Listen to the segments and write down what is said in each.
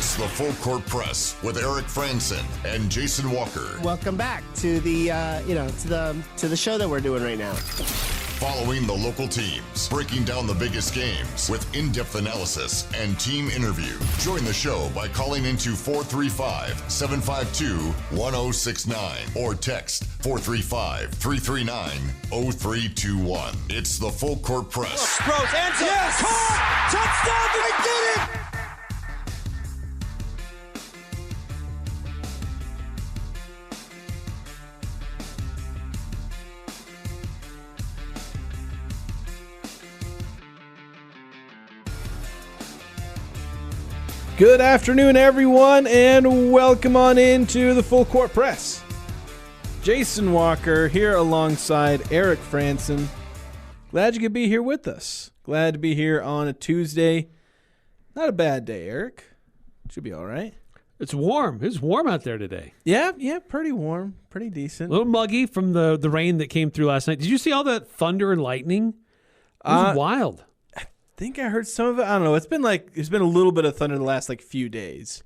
It's the Full Court Press with Eric Frandsen and Jason Walker. Welcome back to the to the show that we're doing right now. Following the local teams, breaking down the biggest games with in-depth analysis and team interview. Join the show by calling into 435-752-1069 or text 435-339-0321. It's the Full Court Press. Throws, ends up, yes! Caught! Touchdown! They did it! Good afternoon, everyone, and welcome on into the Full Court Press. Jason Walker here alongside Eric Frandsen. Glad you could be here with us. Glad to be here on a Tuesday. Not a bad day, Eric. Should be all right. It's warm. It's warm out there today. Yeah, pretty warm. Pretty decent. A little muggy from the rain that came through last night. Did you see all that thunder and lightning? It was wild. I think I heard some of it. I don't know. It's been a little bit of thunder the last few days.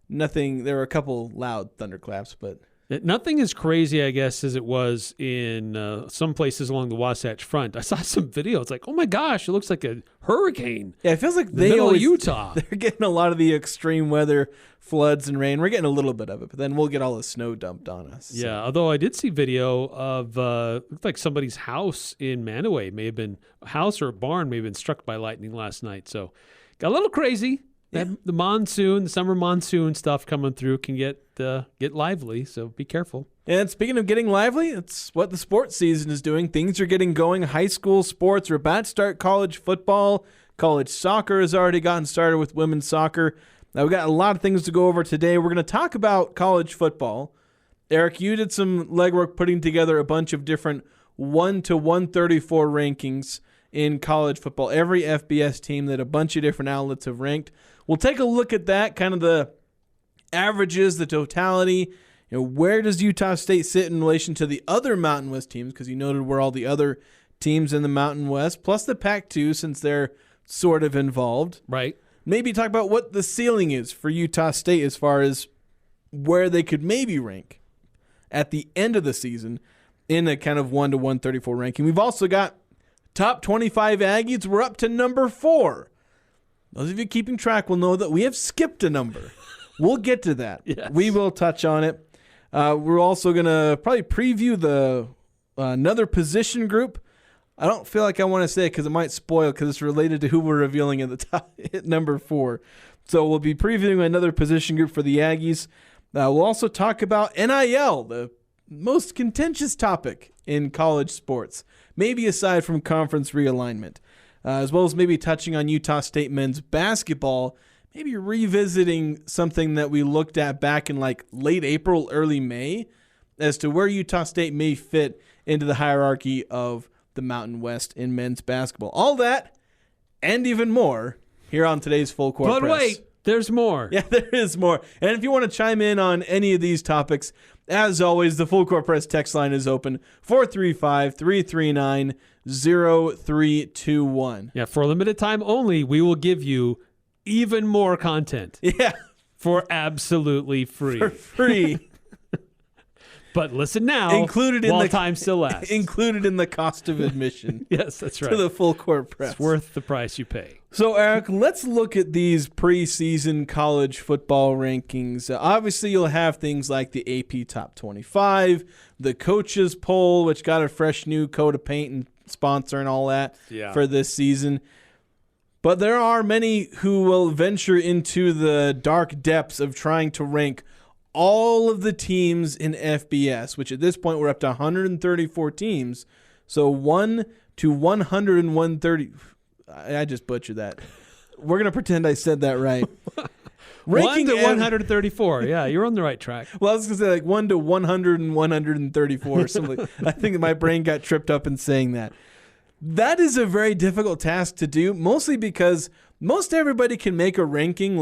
Nothing. There were a couple loud thunderclaps, but nothing as crazy, I guess, as it was in some places along the Wasatch Front. I saw some video. It's like, oh my gosh, it looks like a hurricane. Yeah, it feels like Utah. They're getting a lot of the extreme weather, floods and rain. We're getting a little bit of it, but then we'll get all the snow dumped on us. Yeah, so. Although I did see video of looked like somebody's house in Manaway a house or a barn may have been struck by lightning last night. So got a little crazy. Yeah. The summer monsoon stuff coming through can get lively, so be careful. And speaking of getting lively, it's what the sports season is doing. Things are getting going. High school sports are about to start. College football, college soccer has already gotten started with women's soccer. Now, we've got a lot of things to go over today. We're going to talk about college football. Eric, you did some legwork putting together a bunch of different 1 to 134 rankings in college football. Every FBS team that a bunch of different outlets have ranked. We'll take a look at that, kind of the averages, the totality. Where does Utah State sit in relation to the other Mountain West teams? Because you noted where all the other teams in the Mountain West, plus the Pac-2, since they're sort of involved. Right. Maybe talk about what the ceiling is for Utah State as far as where they could maybe rank at the end of the season in a kind of 1 to 134 ranking. We've also got top 25 Aggies. We're up to number 4. Those of you keeping track will know that we have skipped a number. We'll get to that. Yes. We will touch on it. We're also going to probably preview the another position group. I don't feel like I want to say it because it might spoil because it's related to who we're revealing at the top at number 4. So we'll be previewing another position group for the Aggies. We'll also talk about NIL, the most contentious topic in college sports, maybe aside from conference realignment. As well as maybe touching on Utah State men's basketball, maybe revisiting something that we looked at back in late April, early May, as to where Utah State may fit into the hierarchy of the Mountain West in men's basketball. All that and even more here on today's Full Court Press. But wait, there's more. Yeah, there is more. And if you want to chime in on any of these topics, as always, the Full Court Press text line is open, 435-339-0321. Yeah, for a limited time only, we will give you even more content. Yeah. For absolutely free. For free. But listen now, while time still lasts. Included in the cost of admission. Yes, that's right. To the Full Court Press. It's worth the price you pay. So, Eric, let's look at these preseason college football rankings. Obviously, you'll have things like the AP Top 25, the Coaches Poll, which got a fresh new coat of paint and sponsor and all that for this season. But there are many who will venture into the dark depths of trying to rank all of the teams in FBS, which at this point we're up to 134 teams. So 1 to 130. I just butchered that. We're going to pretend I said that right. 1 to 134. Yeah, you're on the right track. Well, I was going to say 1 to 100 and 134 or something. I think my brain got tripped up in saying that. That is a very difficult task to do, mostly because most everybody can make a ranking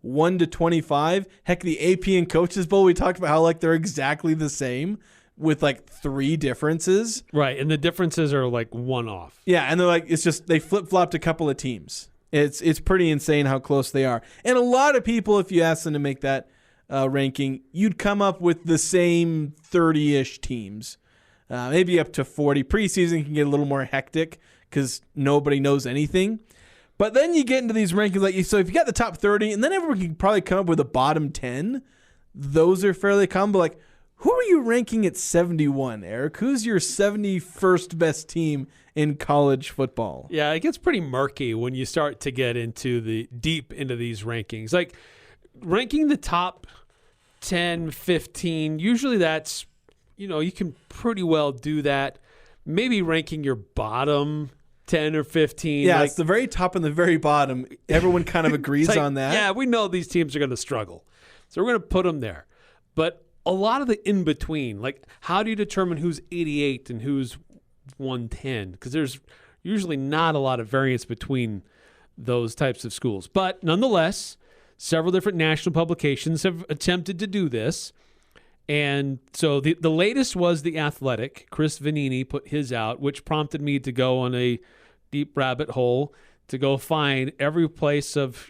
1 to 25. Heck, the AP and Coaches Bowl, we talked about how they're exactly the same with 3 differences. Right, and the differences are one off. Yeah, and they're it's just they flip-flopped a couple of teams. It's pretty insane how close they are. And a lot of people, if you ask them to make that ranking, you'd come up with the same 30-ish teams, maybe up to 40. Preseason can get a little more hectic because nobody knows anything. But then you get into these rankings, so if you got the top 30, and then everyone can probably come up with a bottom 10. Those are fairly common. But who are you ranking at 71, Eric? Who's your 71st best team in college football? Yeah, it gets pretty murky when you start to get into deep into these rankings. Like ranking the top 10, 15, usually that's, you can pretty well do that. Maybe ranking your bottom 10 or 15. Yeah, it's the very top and the very bottom. Everyone kind of agrees on that. Yeah, we know these teams are going to struggle. So we're going to put them there. But a lot of the in-between, like how do you determine who's 88 and who's 110? Because there's usually not a lot of variance between those types of schools. But nonetheless, several different national publications have attempted to do this. And so the latest was The Athletic. Chris Vanini put his out, which prompted me to go on a deep rabbit hole to go find every place of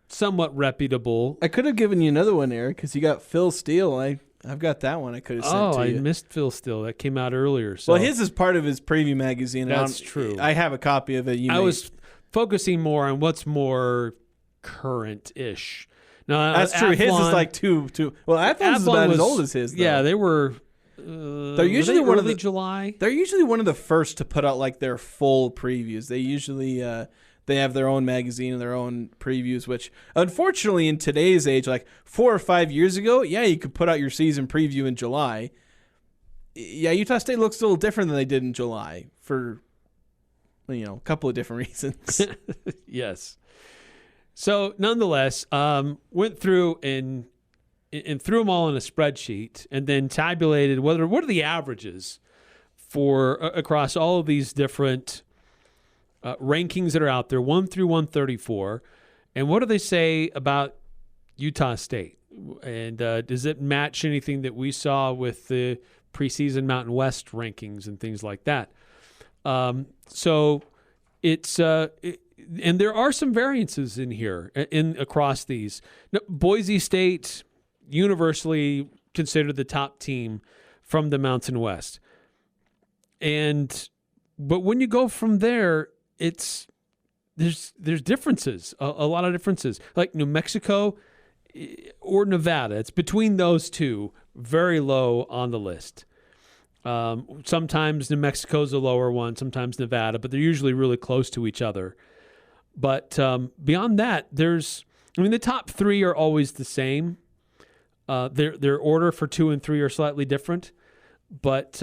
somewhat reputable. I could have given you another one, Eric, because you got Phil Steele. I've got that one I could have sent to you. I missed Phil Steele. That came out earlier. So. Well, his is part of his preview magazine. That's true. I have a copy of it. I was focusing more on what's more current-ish. No, that's true. His is like two. Well, Athlon's is about as old as his. Though. Yeah, they were. They're usually one of the July. They're usually one of the first to put out like their full previews. They usually they have their own magazine and their own previews. Which, unfortunately, in today's age, like 4 or 5 years ago, yeah, you could put out your season preview in July. Yeah, Utah State looks a little different than they did in July for a couple of different reasons. Yes. So nonetheless, went through and threw them all in a spreadsheet and then tabulated what are the averages for across all of these different rankings that are out there, 1 through 134, and what do they say about Utah State? And does it match anything that we saw with the preseason Mountain West rankings and things like that? So it's and there are some variances in here across these. Now, Boise State universally considered the top team from the Mountain West. But when you go from there, there's differences, a lot of differences. Like New Mexico or Nevada, it's between those two, very low on the list. Sometimes New Mexico's a lower one, sometimes Nevada, but they're usually really close to each other. But beyond that, the top 3 are always the same. Their order for 2 and 3 are slightly different. But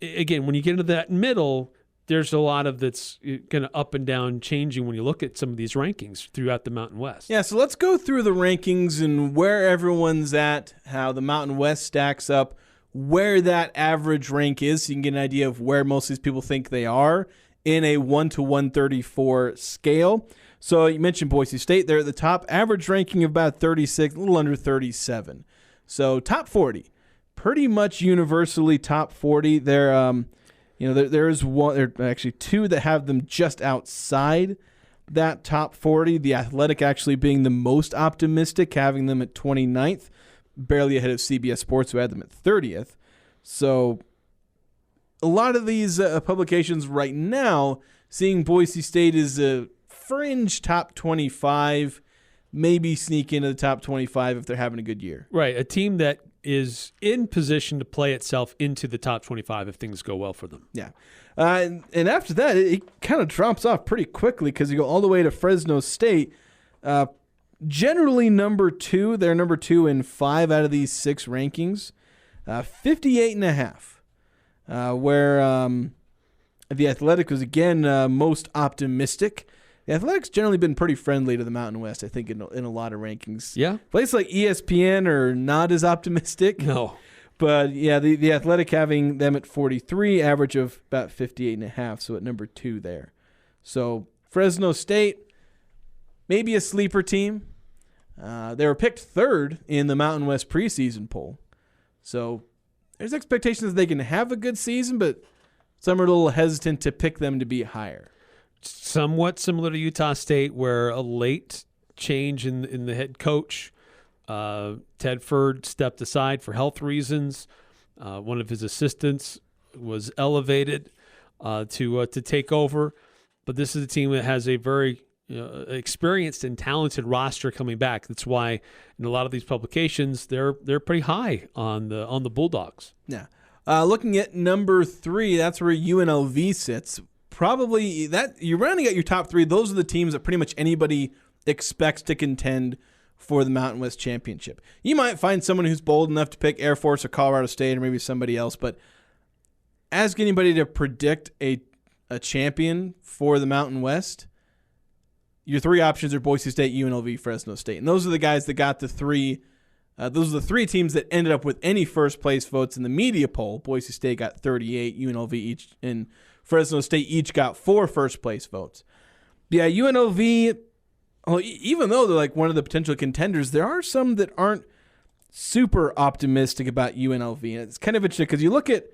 again, when you get into that middle, there's a lot of that's kind of up and down changing when you look at some of these rankings throughout the Mountain West. Yeah, so let's go through the rankings and where everyone's at, how the Mountain West stacks up, where that average rank is, so you can get an idea of where most of these people think they are in a 1 to 134 scale. So you mentioned Boise State. They're at the top. Average ranking of about 36, a little under 37. So top 40. Pretty much universally top 40. There is one. There are actually 2 that have them just outside that top 40. The Athletic actually being the most optimistic, having them at 29th, barely ahead of CBS Sports, who had them at 30th. So a lot of these publications right now seeing Boise State as a fringe top 25, maybe sneak into the top 25 if they're having a good year. Right, a team that is in position to play itself into the top 25 if things go well for them. Yeah. And after that, it kind of drops off pretty quickly because you go all the way to Fresno State. Generally number 2. They're number 2 in 5 out of these 6 rankings. 58.5. Where the Athletic was, again, most optimistic. The Athletic's generally been pretty friendly to the Mountain West, I think, in a lot of rankings. Yeah. Places like ESPN are not as optimistic. No. But, yeah, the Athletic having them at 43, average of about 58.5, so at number 2 there. So Fresno State, maybe a sleeper team. They were picked 3rd in the Mountain West preseason poll. So there's expectations that they can have a good season, but some are a little hesitant to pick them to be higher. somewhat similar to Utah State, where a late change in the head coach, Tedford stepped aside for health reasons. One of his assistants was elevated to take over. But this is a team that has a very experienced and talented roster coming back. That's why in a lot of these publications they're pretty high on the Bulldogs. Yeah. Looking at number 3, that's where UNLV sits. Probably that you're rounding out your top 3. Those are the teams that pretty much anybody expects to contend for the Mountain West Championship. You might find someone who's bold enough to pick Air Force or Colorado State or maybe somebody else, but ask anybody to predict a champion for the Mountain West, your 3 options are Boise State, UNLV, Fresno State. And those are the guys that got the 3. Those are the 3 teams that ended up with any first-place votes in the media poll. Boise State got 38, UNLV each, and Fresno State each got 4 first-place votes. Yeah, UNLV, even though they're like one of the potential contenders, there are some that aren't super optimistic about UNLV. And it's kind of interesting because you look at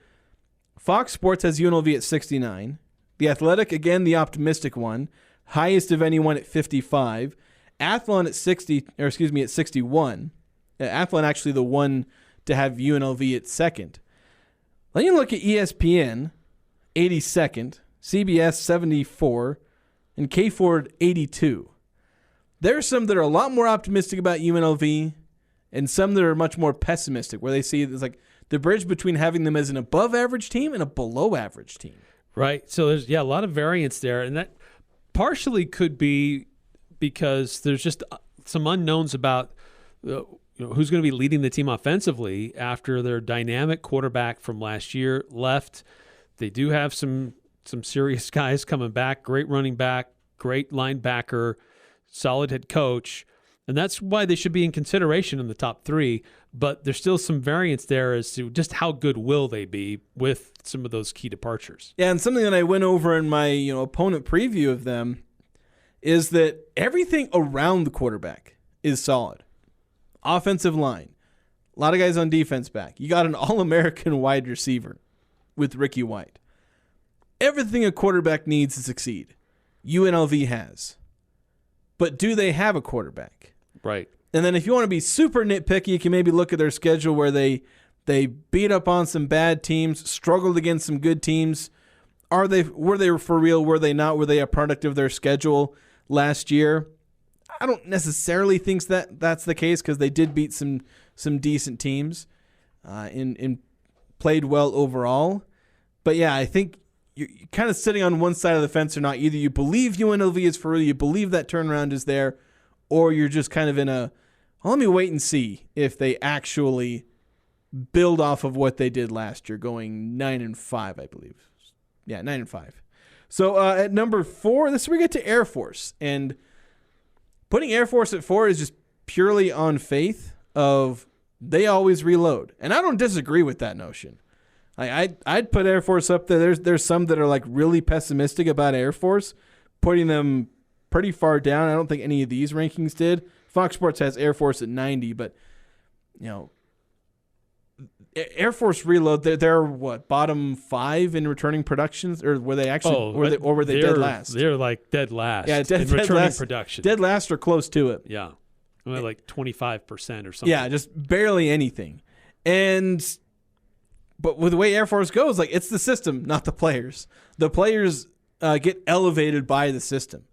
Fox Sports has UNLV at 69. The Athletic, again, the optimistic one, highest of anyone at 55. Athlon at 61. Athlon actually the one to have UNLV at second. Then you look at ESPN, 82nd, CBS 74, and K-Ford 82. There are some that are a lot more optimistic about UNLV and some that are much more pessimistic, where they see it's like the bridge between having them as an above-average team and a below-average team. Right. So there's a lot of variance there, and that partially could be because there's just some unknowns about who's going to be leading the team offensively after their dynamic quarterback from last year left. They do have some serious guys coming back, great running back, great linebacker, solid head coach, and that's why they should be in consideration in the top 3. But there's still some variance there as to just how good will they be with some of those key departures. Yeah, and something that I went over in my opponent preview of them is that everything around the quarterback is solid. Offensive line, a lot of guys on defense back. You got an All-American wide receiver with Ricky White. Everything a quarterback needs to succeed, UNLV has. But do they have a quarterback? Right. And then if you want to be super nitpicky, you can maybe look at their schedule where they beat up on some bad teams, struggled against some good teams. Were they for real? Were they not? Were they a product of their schedule last year? I don't necessarily think that's the case because they did beat some decent teams and played well overall. But yeah, I think you're kind of sitting on one side of the fence or not. Either you believe UNLV is for real, you believe that turnaround is there, or you're just kind of in let me wait and see if they actually build off of what they did last year, going 9-5, I believe. Yeah, 9-5. So at number 4, this is where we get to Air Force. And putting Air Force at 4 is just purely on faith of they always reload. And I don't disagree with that notion. I'd put Air Force up there. There's some that are like really pessimistic about Air Force, putting them pretty far down. I don't think any of these rankings did. Fox Sports has Air Force at 90, but Air Force reload. They're what, bottom 5 in returning productions, or were they actually, were they dead last? They're like dead last. Yeah, in returning production. Dead last or close to it. Yeah, like 25% or something. Yeah, just barely anything. But with the way Air Force goes, like it's the system, not the players. The players get elevated by the system.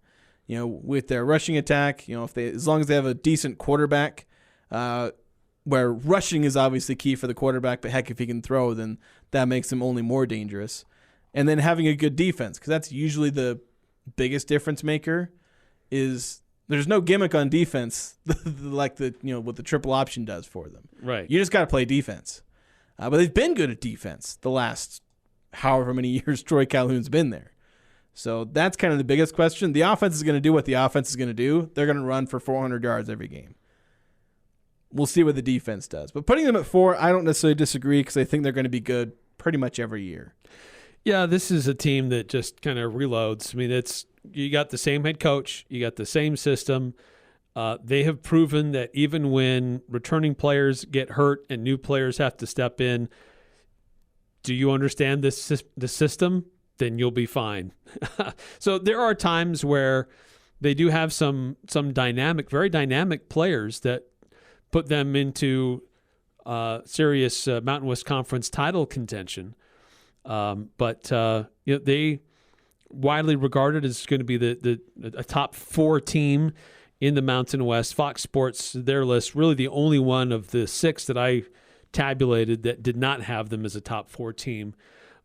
With their rushing attack, as long as they have a decent quarterback, where rushing is obviously key for the quarterback, but heck, if he can throw, then that makes him only more dangerous. And then having a good defense, because that's usually the biggest difference maker. Is there's no gimmick on defense like what the triple option does for them. Right. You just got to play defense. But they've been good at defense the last however many years Troy Calhoun's been there. So that's kind of the biggest question. The offense is going to do what the offense is going to do. They're going to run for 400 yards every game. We'll see what the defense does. But putting them at 4, I don't necessarily disagree because I think they're going to be good pretty much every year. Yeah, this is a team that just kind of reloads. I mean, you got the same head coach. You got the same system. They have proven that even when returning players get hurt and new players have to step in, do you understand the system? then you'll be fine. So there are times where they do have some dynamic, very dynamic players that put them into serious Mountain West Conference title contention. But they widely regarded as going to be a top 4 team in the Mountain West. Fox Sports, their list, really the only one of the 6 that I tabulated that did not have them as a top 4 team.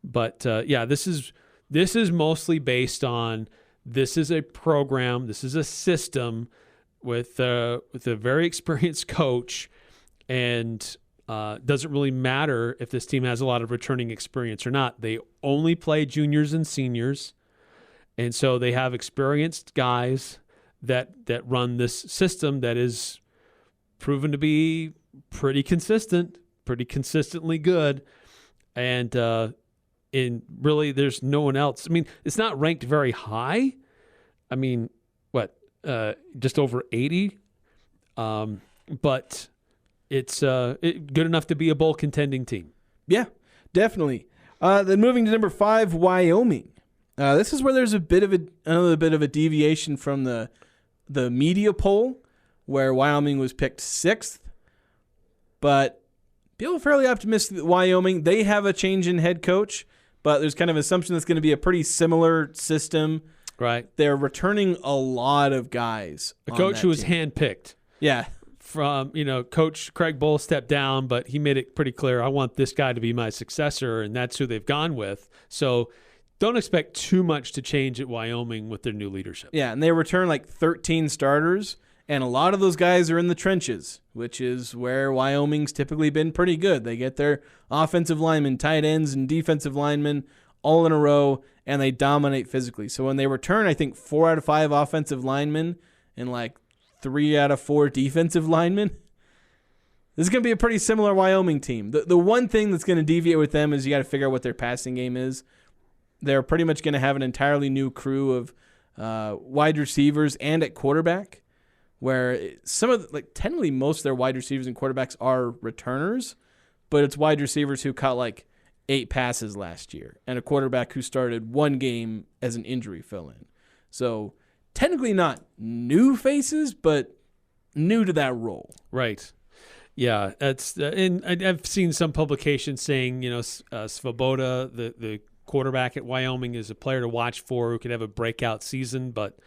But this is mostly based on, this is a program, this is a system with a very experienced coach, and doesn't really matter if this team has a lot of returning experience or not. They only play juniors and seniors, and so they have experienced guys that run this system that is proven to be pretty consistent, pretty consistently good, and really there's no one else. I mean, it's not ranked very high. I mean, just over 80, but it's good enough to be a bowl contending team. Yeah, definitely. Then moving to number 5, Wyoming. This is where there's another bit of a deviation from the media poll, where Wyoming was picked 6th. But people are fairly optimistic that Wyoming, they have a change in head coach, but there's kind of an assumption that's going to be a pretty similar system. Right. They're returning a lot of guys. A coach who was handpicked. Yeah. From, Coach Craig Bull stepped down, but he made it pretty clear, I want this guy to be my successor, and that's who they've gone with. So don't expect too much to change at Wyoming with their new leadership. Yeah, and they return like 13 starters, and a lot of those guys are in the trenches, which is where Wyoming's typically been pretty good. They get their offensive linemen, tight ends, and defensive linemen all in a row, and they dominate physically. So when they return, I think 4 out of 5 offensive linemen and like 3 out of 4 defensive linemen. This is going to be a pretty similar Wyoming team. The one thing that's going to deviate with them is you got to figure out what their passing game is. They're pretty much going to have an entirely new crew of wide receivers and at quarterback, where technically most of their wide receivers and quarterbacks are returners, but it's wide receivers who caught like 8 passes last year and a quarterback who started 1 game as an injury fill-in. So technically not new faces, but new to that role. Right. Yeah, and I've seen some publications saying, Svoboda, the quarterback at Wyoming, is a player to watch for who could have a breakout season, but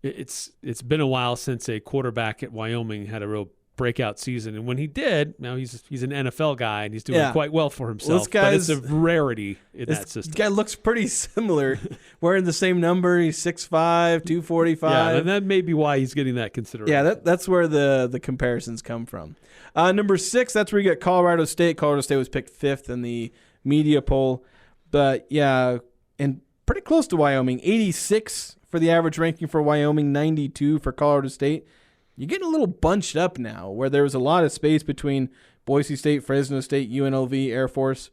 it's been a while since a quarterback at Wyoming had a real breakout season, and when he did, now he's an NFL guy and he's doing quite well for himself. But it's a rarity in that system. This guy looks pretty similar, wearing the same number. He's 6'5", 245. Yeah, and that may be why he's getting that consideration. Yeah, that's where the comparisons come from. Number 6, that's where you get Colorado State. Colorado State was picked 5th in the media poll, but yeah, and pretty close to Wyoming. 86 for the average ranking for Wyoming, 92 for Colorado State. You're getting a little bunched up now, where there was a lot of space between Boise State, Fresno State, UNLV, Air Force.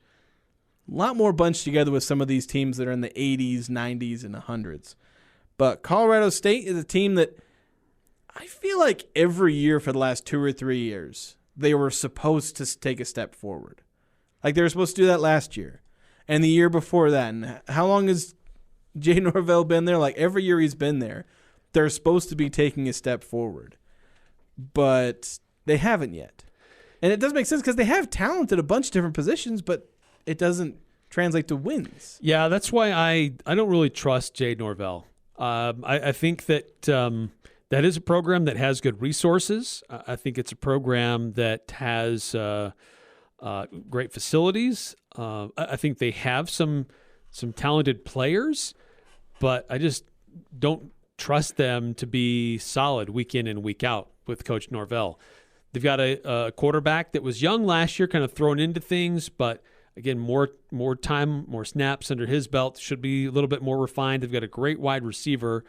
A lot more bunched together with some of these teams that are in the 80s, 90s, and 100s. But Colorado State is a team that I feel like every year for the last 2 or 3 years, they were supposed to take a step forward. Like they were supposed to do that last year and the year before that. And how long has Jay Norvell been there? Like every year he's been there, they're supposed to be taking a step forward. But they haven't yet. And it doesn't make sense because they have talent at a bunch of different positions, but it doesn't translate to wins. Yeah, that's why I don't really trust Jay Norvell. I think that that is a program that has good resources. I think it's a program that has great facilities. I think they have some talented players, but I just don't trust them to be solid week in and week out with Coach Norvell. They've got a quarterback that was young last year, kind of thrown into things, but again, more time, more snaps under his belt, should be a little bit more refined. They've got a great wide receiver,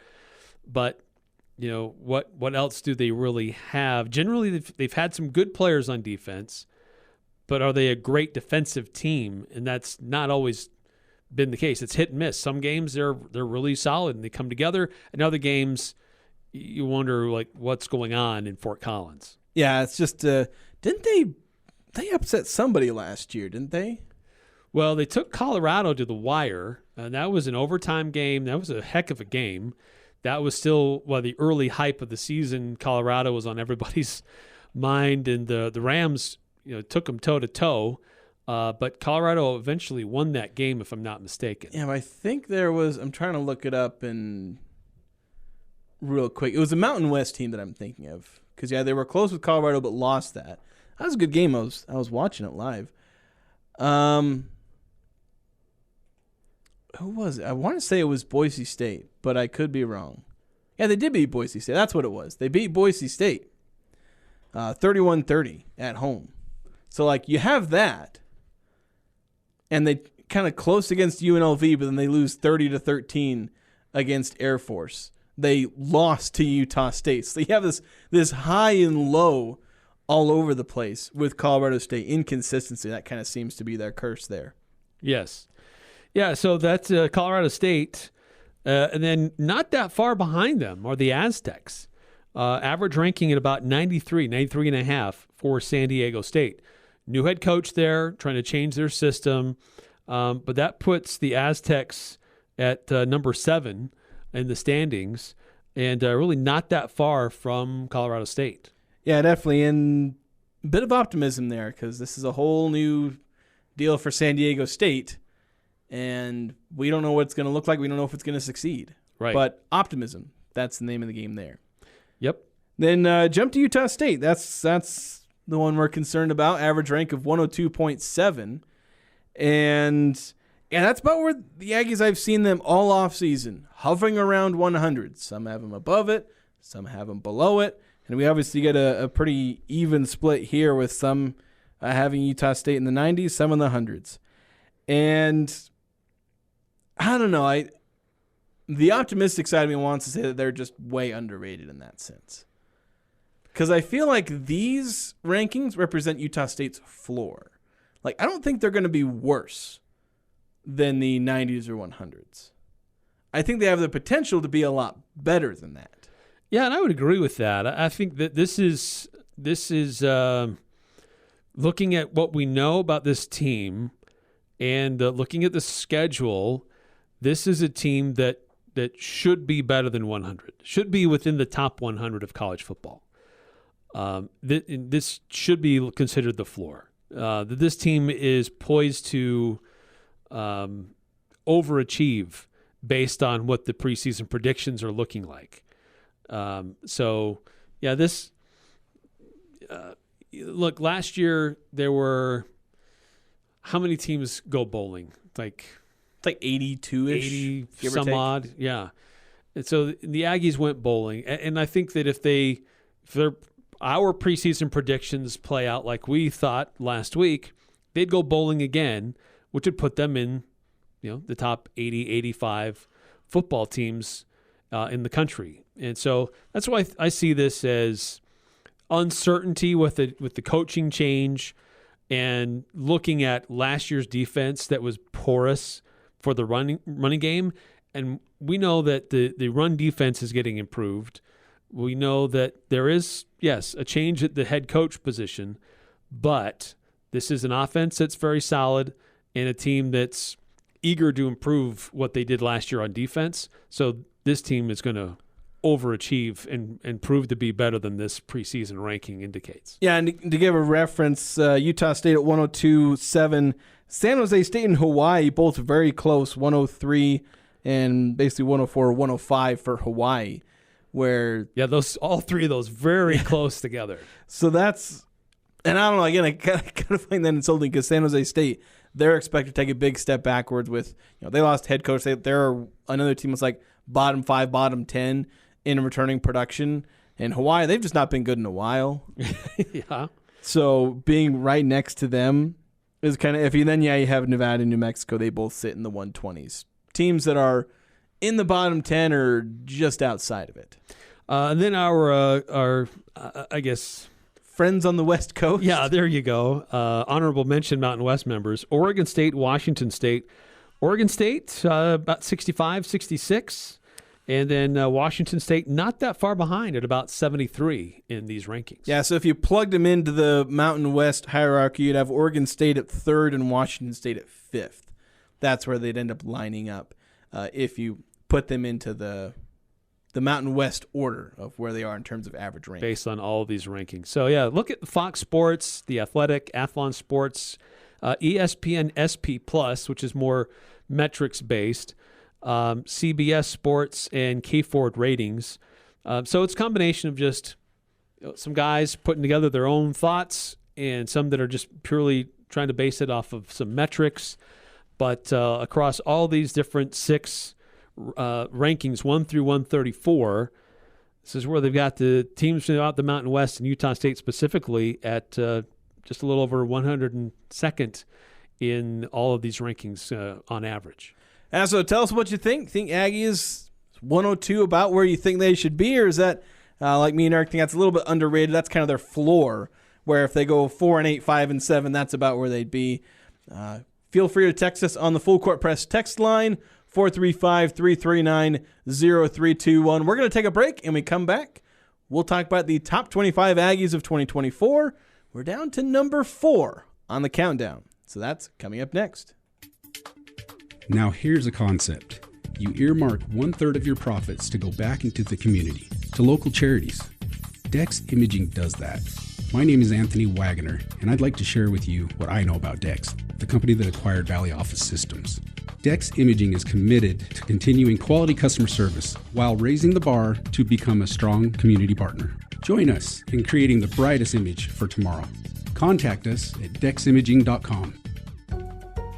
but what else do they really have? Generally, they've had some good players on defense, but are they a great defensive team? And that's not always been the case. It's hit and miss. Some games they're really solid and they come together, and other games you wonder what's going on in Fort Collins. Yeah, it's just didn't they upset somebody last year, didn't they? Well, they took Colorado to the wire, and that was an overtime game. That was a heck of a game. That was still the early hype of the season. Colorado was on everybody's mind, and the Rams, took them toe to toe. But Colorado eventually won that game, if I'm not mistaken. Yeah, I think there was. I'm trying to look it up and real quick. It was a Mountain West team that I'm thinking of because they were close with Colorado but lost that. That was a good game. I was watching it live. Who was it? I want to say it was Boise State, but I could be wrong. Yeah, they did beat Boise State. That's what it was. They beat Boise State 31-30 at home. So, you have that, and they kind of close against UNLV, but then they lose 30-13 against Air Force. They lost to Utah State. So you have this high and low all over the place with Colorado State. Inconsistency, that kind of seems to be their curse there. Yes. Yeah, so that's Colorado State. And then not that far behind them are the Aztecs. Average ranking at about 93 and a half for San Diego State. New head coach there, trying to change their system. But that puts the Aztecs at number 7 in the standings, and really not that far from Colorado State. Yeah, definitely. And a bit of optimism there because this is a whole new deal for San Diego State, and we don't know what it's going to look like. We don't know if it's going to succeed. Right. But optimism, that's the name of the game there. Yep. Then jump to Utah State. That's the one we're concerned about. Average rank of 102.7. And that's about where the Aggies, I've seen them all offseason, hovering around 100. Some have them above it. Some have them below it. And we obviously get a pretty even split here with some having Utah State in the 90s, some in the hundreds. And I don't know. The optimistic side of me wants to say that they're just way underrated in that sense. Because I feel like these rankings represent Utah State's floor. I don't think they're going to be worse than the 90s or 100s. I think they have the potential to be a lot better than that. Yeah, and I would agree with that. I think that this is looking at what we know about this team and looking at the schedule. This is a team that should be better than 100, should be within the top 100 of college football. This should be considered the floor. This team is poised to overachieve based on what the preseason predictions are looking like. Look, last year there were how many teams go bowling? It's like 82-ish, 80 some odd, yeah. And so the Aggies went bowling, and I think that if our preseason predictions play out like we thought last week, they'd go bowling again, which would put them in, the top 80, 85 football teams in the country. And so that's why I see this as uncertainty with the coaching change and looking at last year's defense that was porous for the running game. And we know that the run defense is getting improved. We know that there is, yes, a change at the head coach position, but this is an offense that's very solid and a team that's eager to improve what they did last year on defense. So this team is going to overachieve and prove to be better than this preseason ranking indicates. Yeah, and to give a reference, Utah State at 102.7, San Jose State and Hawaii both very close, 103 and basically 104 or 105 for Hawaii. Where all three of those very close together. So that's, and I don't know, again, I kind of find that insulting because San Jose State, they're expected to take a big step backwards with, they lost head coach. They're another team that's like bottom 5, bottom 10 in returning production. And Hawaii, they've just not been good in a while. Yeah. So being right next to them is kind of iffy. Then, you have Nevada and New Mexico. They both sit in the 120s. Teams that are in the bottom 10 or just outside of it. And then our I guess, friends on the West Coast. Yeah, there you go. Honorable mention Mountain West members. Oregon State, Washington State. Oregon State, about 65, 66. And then Washington State not that far behind at about 73 in these rankings. Yeah, so if you plugged them into the Mountain West hierarchy, you'd have Oregon State at 3rd and Washington State at 5th. That's where they'd end up lining up if you put them into the Mountain West order of where they are in terms of average rank. Based on all of these rankings. So, yeah, look at Fox Sports, The Athletic, Athlon Sports, ESPN SP+, which is more metrics-based, CBS Sports, and K-Ford Ratings. So it's a combination of just some guys putting together their own thoughts and some that are just purely trying to base it off of some metrics. But across all these different 6 rankings, 1 through 134, this is where they've got the teams throughout the Mountain West and Utah State specifically at just a little over 102nd in all of these rankings on average. And so tell us what you think. Think Aggie is 102 about where you think they should be, or is that, like me and Eric, think that's a little bit underrated? That's kind of their floor, where if they go 4-8, 5-7, that's about where they'd be. Feel free to text us on the Full Court Press text line, 435-339-0321. We're going to take a break, and we come back. We'll talk about the top 25 Aggies of 2024. We're down to number 4 on the countdown. So that's coming up next. Now here's a concept. You earmark 1/3 of your profits to go back into the community, to local charities. Dex Imaging does that. My name is Anthony Wagoner, and I'd like to share with you what I know about Dex, the company that acquired Valley Office Systems. Dex Imaging is committed to continuing quality customer service while raising the bar to become a strong community partner. Join us in creating the brightest image for tomorrow. Contact us at deximaging.com.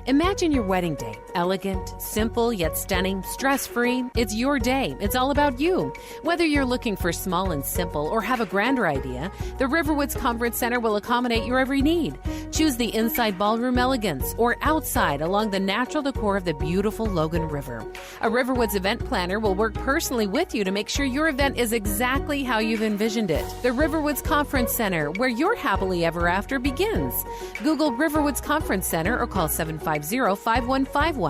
Imagine your wedding day. Elegant, simple, yet stunning, stress-free. It's your day. It's all about you. Whether you're looking for small and simple or have a grander idea, the Riverwoods Conference Center will accommodate your every need. Choose the inside ballroom elegance or outside along the natural decor of the beautiful Logan River. A Riverwoods event planner will work personally with you to make sure your event is exactly how you've envisioned it. The Riverwoods Conference Center, where your happily ever after begins. Google Riverwoods Conference Center or call 750-5151.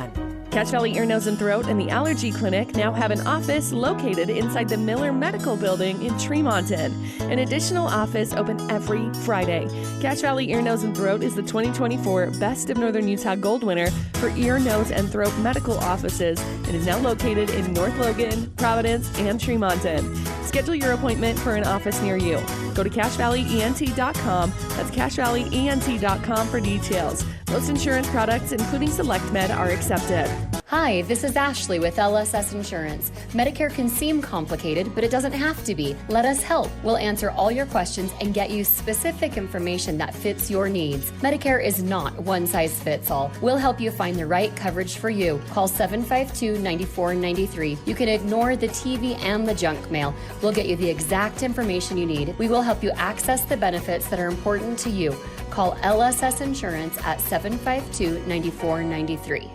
Catch Valley Ear, Nose, and Throat and the Allergy Clinic now have an office located inside the Miller Medical Building in Tremonton. An additional office open every Friday. Catch Valley Ear, Nose, and Throat is the 2024 Best of Northern Utah Gold winner for ear, nose, and throat medical offices and is now located in North Logan, Providence, and Tremonton. Schedule your appointment for an office near you. Go to CashValleyENT.com. That's CashValleyENT.com for details. Most insurance products, including SelectMed, are accepted. Hi, this is Ashley with LSS Insurance. Medicare can seem complicated, but it doesn't have to be. Let us help. We'll answer all your questions and get you specific information that fits your needs. Medicare is not one size fits all. We'll help you find the right coverage for you. Call 752-9493. You can ignore the TV and the junk mail. We'll get you the exact information you need. We will help you access the benefits that are important to you. Call LSS Insurance at 752-9493.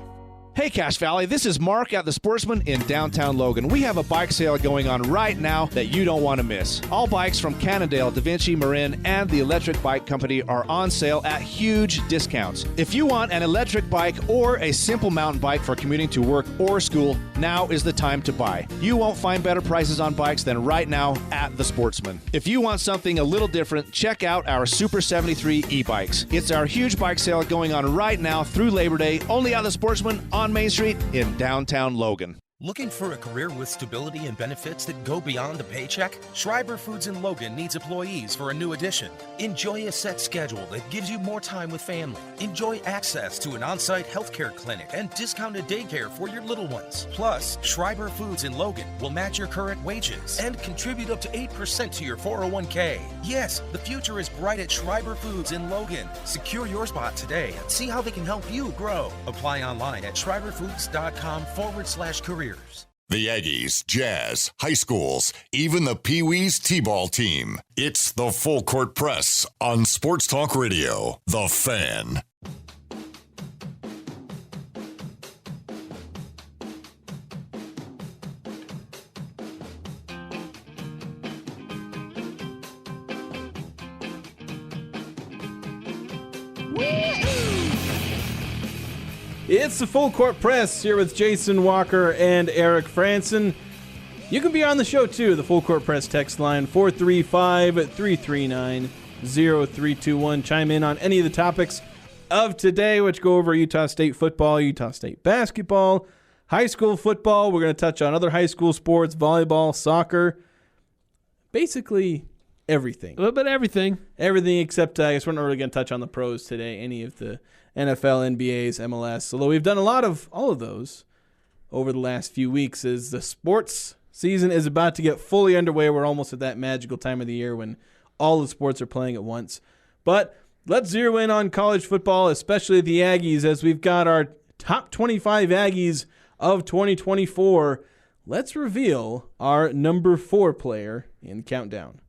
Hey Cache Valley, this is Mark at the Sportsman in downtown Logan. We have a bike sale going on right now that you don't want to miss. All bikes from Cannondale, Da Vinci, Marin, and the Electric Bike Company are on sale at huge discounts. If you want an electric bike or a simple mountain bike for commuting to work or school, now is the time to buy. You won't find better prices on bikes than right now at the Sportsman. If you want something a little different, check out our Super 73 e-bikes. It's our huge bike sale going on right now through Labor Day, only at the Sportsman on Main Street in downtown Logan. Looking for a career with stability and benefits that go beyond the paycheck? Schreiber Foods in Logan needs employees for a new addition. Enjoy a set schedule that gives you more time with family. Enjoy access to an on-site healthcare clinic and discounted daycare for your little ones. Plus, Schreiber Foods in Logan will match your current wages and contribute up to 8% to your 401k. Yes, the future is bright at Schreiber Foods in Logan. Secure your spot today and see how they can help you grow. Apply online at schreiberfoods.com/career. The Aggies, Jazz, high schools, even the Pee Wees T-ball team. It's the Full Court Press on Sports Talk Radio, The Fan. It's the Full Court Press here with Jason Walker and Eric Frandsen. You can be on the show, too. The Full Court Press text line, 435-339-0321. Chime in on any of the topics of today, which go over Utah State football, Utah State basketball, high school football. We're going to touch on other high school sports, volleyball, soccer, basically everything. A little bit of everything. Everything except, I guess we're not really going to touch on the pros today, any of the NFL, NBAs, MLS, although we've done a lot of all of those over the last few weeks as the sports season is about to get fully underway. We're almost at that magical time of the year when all the sports are playing at once. But let's zero in on college football, especially the Aggies, as we've got our top 25 Aggies of 2024. Let's reveal our number 4 player in the countdown.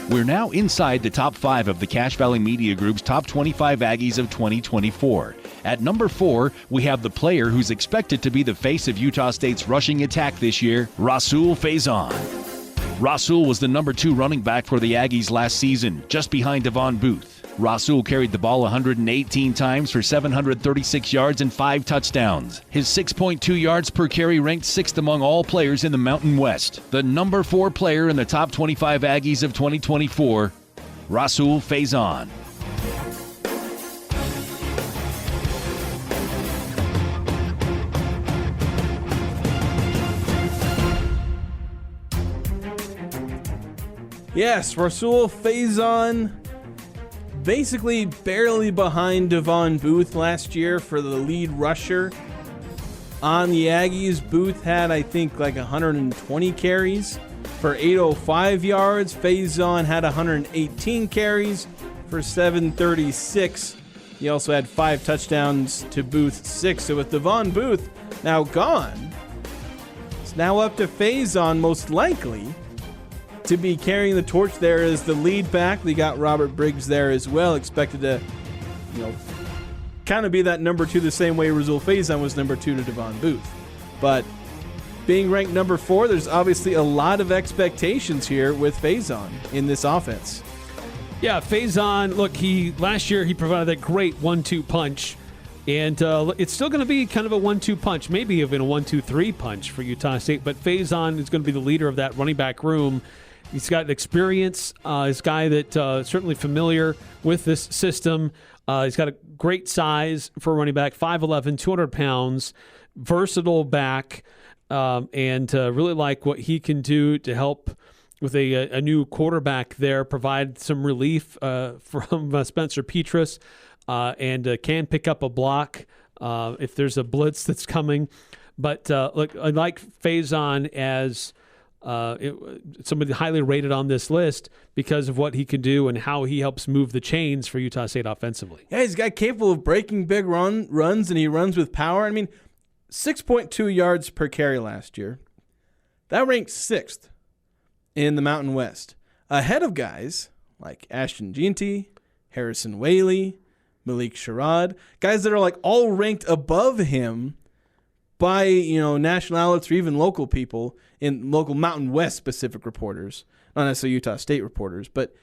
We're now inside the top 5 of the Cache Valley Media Group's top 25 Aggies of 2024. At number 4, we have the player who's expected to be the face of Utah State's rushing attack this year, Rahsul Faison. Rahsul was the number 2 running back for the Aggies last season, just behind Devon Booth. Rahsul carried the ball 118 times for 736 yards and 5 touchdowns. His 6.2 yards per carry ranked 6th among all players in the Mountain West. The number 4 player in the top 25 Aggies of 2024, Rahsul Faison. Yes, Rahsul Faison, basically barely behind Devon Booth last year for the lead rusher on the Aggies. Booth had, I think, like 120 carries for 805 yards. Faison had 118 carries for 736. He also had 5 touchdowns to Booth's 6. So with Devon Booth now gone, it's now up to Faison most likely to be carrying the torch there as the lead back. They got Robert Briggs there as well, expected to, kind of be that number 2 the same way Rahsul Faison was number 2 to Devon Booth. But being ranked number 4, there's obviously a lot of expectations here with Faison in this offense. Yeah, Faison, look, last year he provided that great 1-2 punch. And it's still going to be kind of a 1-2 punch, maybe even a 1-2-3 punch for Utah State. But Faison is going to be the leader of that running back room. He's got experience. He's a guy that certainly familiar with this system. He's got a great size for a running back, 5'11", 200 pounds, versatile back, and really like what he can do to help with a new quarterback there, provide some relief from Spencer Petras, and can pick up a block if there's a blitz that's coming. But look, I like Faison as somebody highly rated on this list because of what he can do and how he helps move the chains for Utah State offensively. Yeah, he's a guy capable of breaking big runs, and he runs with power. I mean, 6.2 yards per carry last year. That ranked 6th in the Mountain West, ahead of guys like Ashton Jeanty, Harrison Whaley, Malik Sherrod, guys that are like all ranked above him by national outlets or even local people in local Mountain West specific reporters, not necessarily Utah State reporters. But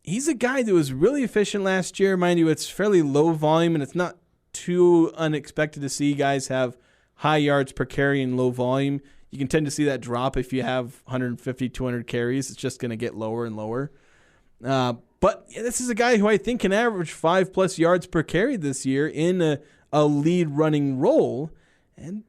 he's a guy that was really efficient last year. Mind you, it's fairly low volume, and it's not too unexpected to see guys have high yards per carry and low volume. You can tend to see that drop if you have 150, 200 carries. It's just going to get lower and lower. But this is a guy who I think can average 5+ yards per carry this year in a lead running role, and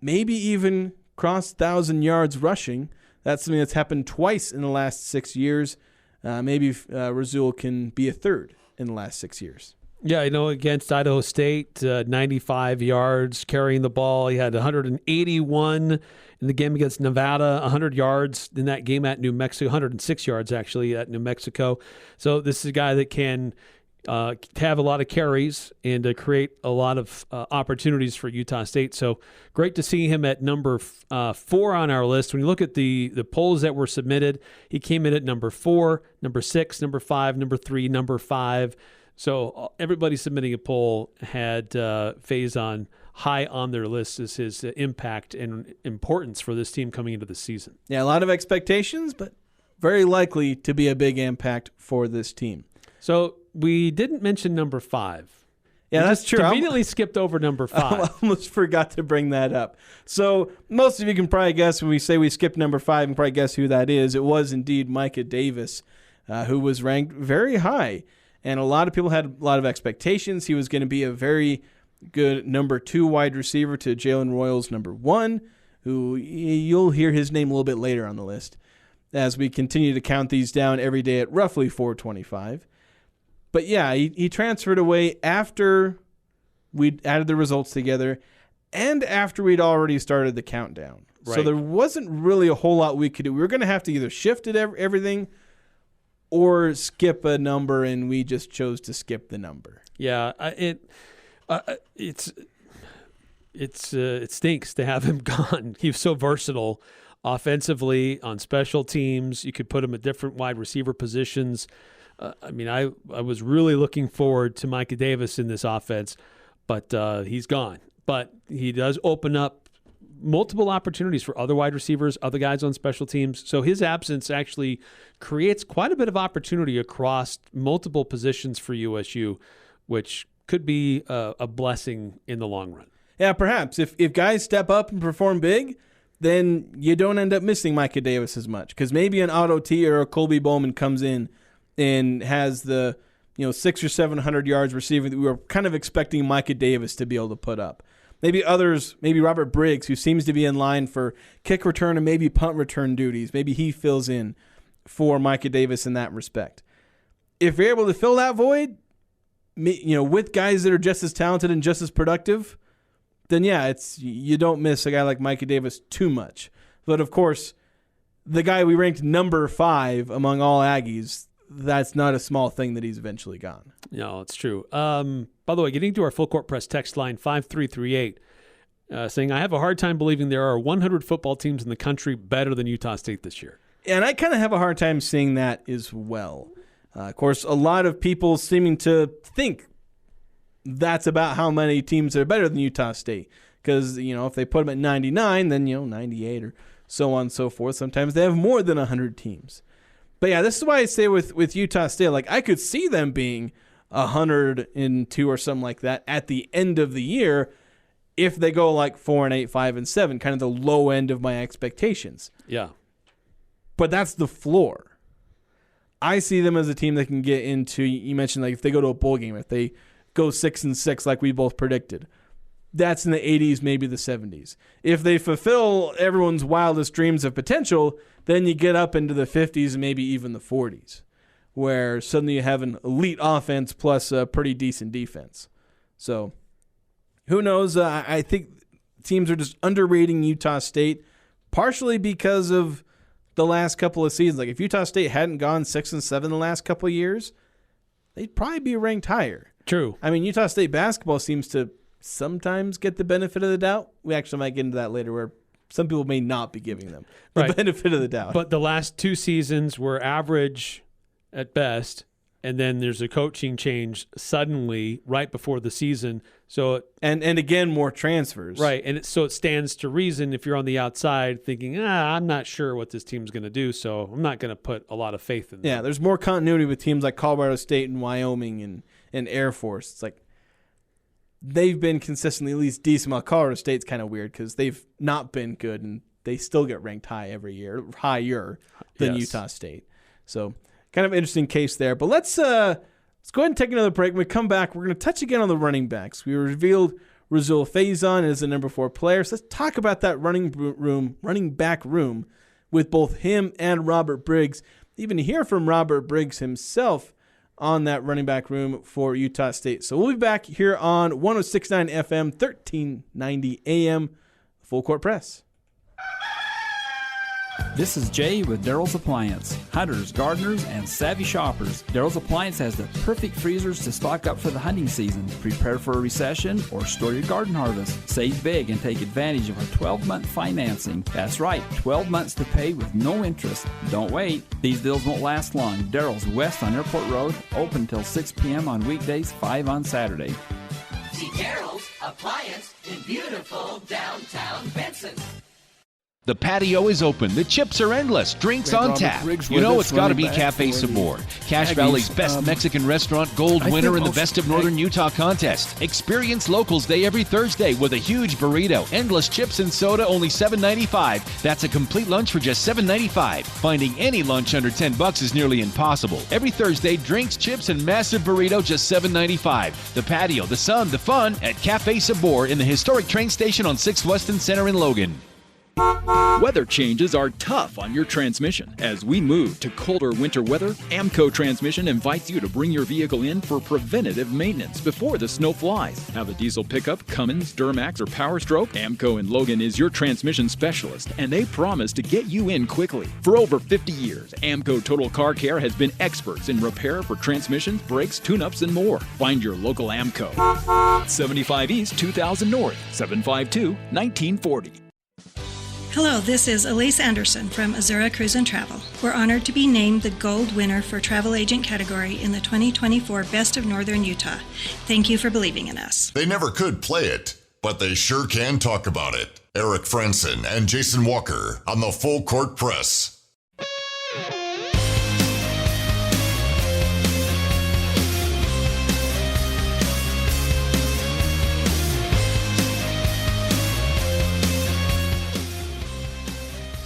maybe even cross 1,000 yards rushing. That's something that's happened twice in the last 6 years. Maybe Rahsul can be a third in the last 6 years. Yeah, against Idaho State, 95 yards carrying the ball. He had 181 in the game against Nevada, 100 yards in that game at New Mexico, 106 yards actually at New Mexico. So this is a guy that can have a lot of carries and create a lot of opportunities for Utah State. So great to see him at number 4 on our list. When you look at the polls that were submitted, he came in at number 4, number 6, number 5, number 3, number 5. So everybody submitting a poll had Faison high on their list as his impact and importance for this team coming into the season. Yeah, a lot of expectations, but very likely to be a big impact for this team. So we didn't mention number 5. Yeah, that's true. Conveniently skipped over number 5. I almost forgot to bring that up. So most of you can probably guess when we say we skipped number 5, you can probably guess who that is. It was indeed Micah Davis, who was ranked very high. And a lot of people had a lot of expectations. He was going to be a very good number 2 wide receiver to Jalen Royals' number 1, who you'll hear his name a little bit later on the list as we continue to count these down every day at roughly 425. But yeah, he transferred away after we'd added the results together and after we'd already started the countdown. Right. So there wasn't really a whole lot we could do. We were going to have to either shift everything or skip a number, and we just chose to skip the number. Yeah, it stinks to have him gone. He was so versatile offensively, on special teams. You could put him at different wide receiver positions. I was really looking forward to Micah Davis in this offense, but he's gone. But he does open up multiple opportunities for other wide receivers, other guys on special teams. So his absence actually creates quite a bit of opportunity across multiple positions for USU, which could be a blessing in the long run. Yeah, perhaps. If guys step up and perform big, then you don't end up missing Micah Davis as much, because maybe an Otto T or a Colby Bowman comes in and has the 600 or 700 yards receiving that we were kind of expecting Micah Davis to be able to put up. Maybe others, maybe Robert Briggs, who seems to be in line for kick return and maybe punt return duties. Maybe he fills in for Micah Davis in that respect. If you're able to fill that void, with guys that are just as talented and just as productive, then yeah, you don't miss a guy like Micah Davis too much. But of course, the guy we ranked number 5 among all Aggies, that's not a small thing that he's eventually gone. No, it's true. By the way, getting to our Full Court Press text line 5338, saying, I have a hard time believing there are 100 football teams in the country better than Utah State this year. And I kind of have a hard time seeing that as well. Of course, a lot of people seeming to think that's about how many teams are better than Utah State. Because, if they put them at 99, then, 98 or so on and so forth. Sometimes they have more than 100 teams. But yeah, this is why I say with Utah State, like I could see them being 102 or something like that at the end of the year if they go like 4-8, 5-7, kind of the low end of my expectations. Yeah. But that's the floor. I see them as a team that can get into, you mentioned like if they go to a bowl game, if they go 6-6 like we both predicted, that's in the 80s, maybe the 70s. If they fulfill everyone's wildest dreams of potential, then you get up into the 50s and maybe even the 40s, where suddenly you have an elite offense plus a pretty decent defense. So who knows? I think teams are just underrating Utah State, partially because of the last couple of seasons. Like if Utah State hadn't gone 6-7 the last couple of years, they'd probably be ranked higher. True. I mean, Utah State basketball seems to sometimes get the benefit of the doubt. We actually might get into that later, where some people may not be giving them the benefit of the doubt. But the last 2 seasons were average at best, and then there's a coaching change suddenly right before the season. So and again, more transfers. Right, and so it stands to reason if you're on the outside thinking, I'm not sure what this team's going to do, so I'm not going to put a lot of faith in them. Yeah, there's more continuity with teams like Colorado State and Wyoming and Air Force. It's like they've been consistently at least decent. Well, Colorado State's kind of weird because they've not been good, and they still get ranked high every year, higher than Utah State. So kind of interesting case there. But let's go ahead and take another break. When we come back, we're going to touch again on the running backs. We revealed Rahsul Faison as the number 4 player. So let's talk about that running back room with both him and Robert Briggs. Even hear from Robert Briggs himself on that running back room for Utah State. So we'll be back here on 106.9 FM, 1390 AM, Full Court Press. This is Jay with Daryl's Appliance. Hunters, gardeners, and savvy shoppers, Daryl's Appliance has the perfect freezers to stock up for the hunting season. Prepare for a recession or store your garden harvest. Save big and take advantage of our 12-month financing. That's right, 12 months to pay with no interest. Don't wait. These deals won't last long. Daryl's west on Airport Road, open till 6 p.m. on weekdays, 5 on Saturday. See Daryl's Appliance in beautiful downtown Benson. The patio is open. The chips are endless. Drinks on Robert tap. Briggs You with know us, it's got to be running back Cafe for the Sabor, Cache Aggies. Valley's best Mexican restaurant, gold I winner think in the most Best of Northern Utah contest. Experience Locals Day every Thursday with a huge burrito, endless chips and soda, only $7.95. That's a complete lunch for just $7.95. Finding any lunch under $10 is nearly impossible. Every Thursday, drinks, chips, and massive burrito, just $7.95. The patio, the sun, the fun at Cafe Sabor in the historic train station on 6th Weston Center in Logan. Weather changes are tough on your transmission. As we move to colder winter weather, AMCO Transmission invites you to bring your vehicle in for preventative maintenance before the snow flies. Have a diesel pickup, Cummins, Duramax, or Power Stroke? AMCO in Logan is your transmission specialist, and they promise to get you in quickly. For over 50 years, AMCO Total Car Care has been experts in repair for transmissions, brakes, tune-ups, and more. Find your local AMCO. 75 East, 2000 North, 752-1940. Hello, this is Elise Anderson from Azura Cruise and Travel. We're honored to be named the gold winner for travel agent category in the 2024 Best of Northern Utah. Thank you for believing in us. They never could play it, but they sure can talk about it. Eric Frandsen and Jason Walker on the Full Court Press.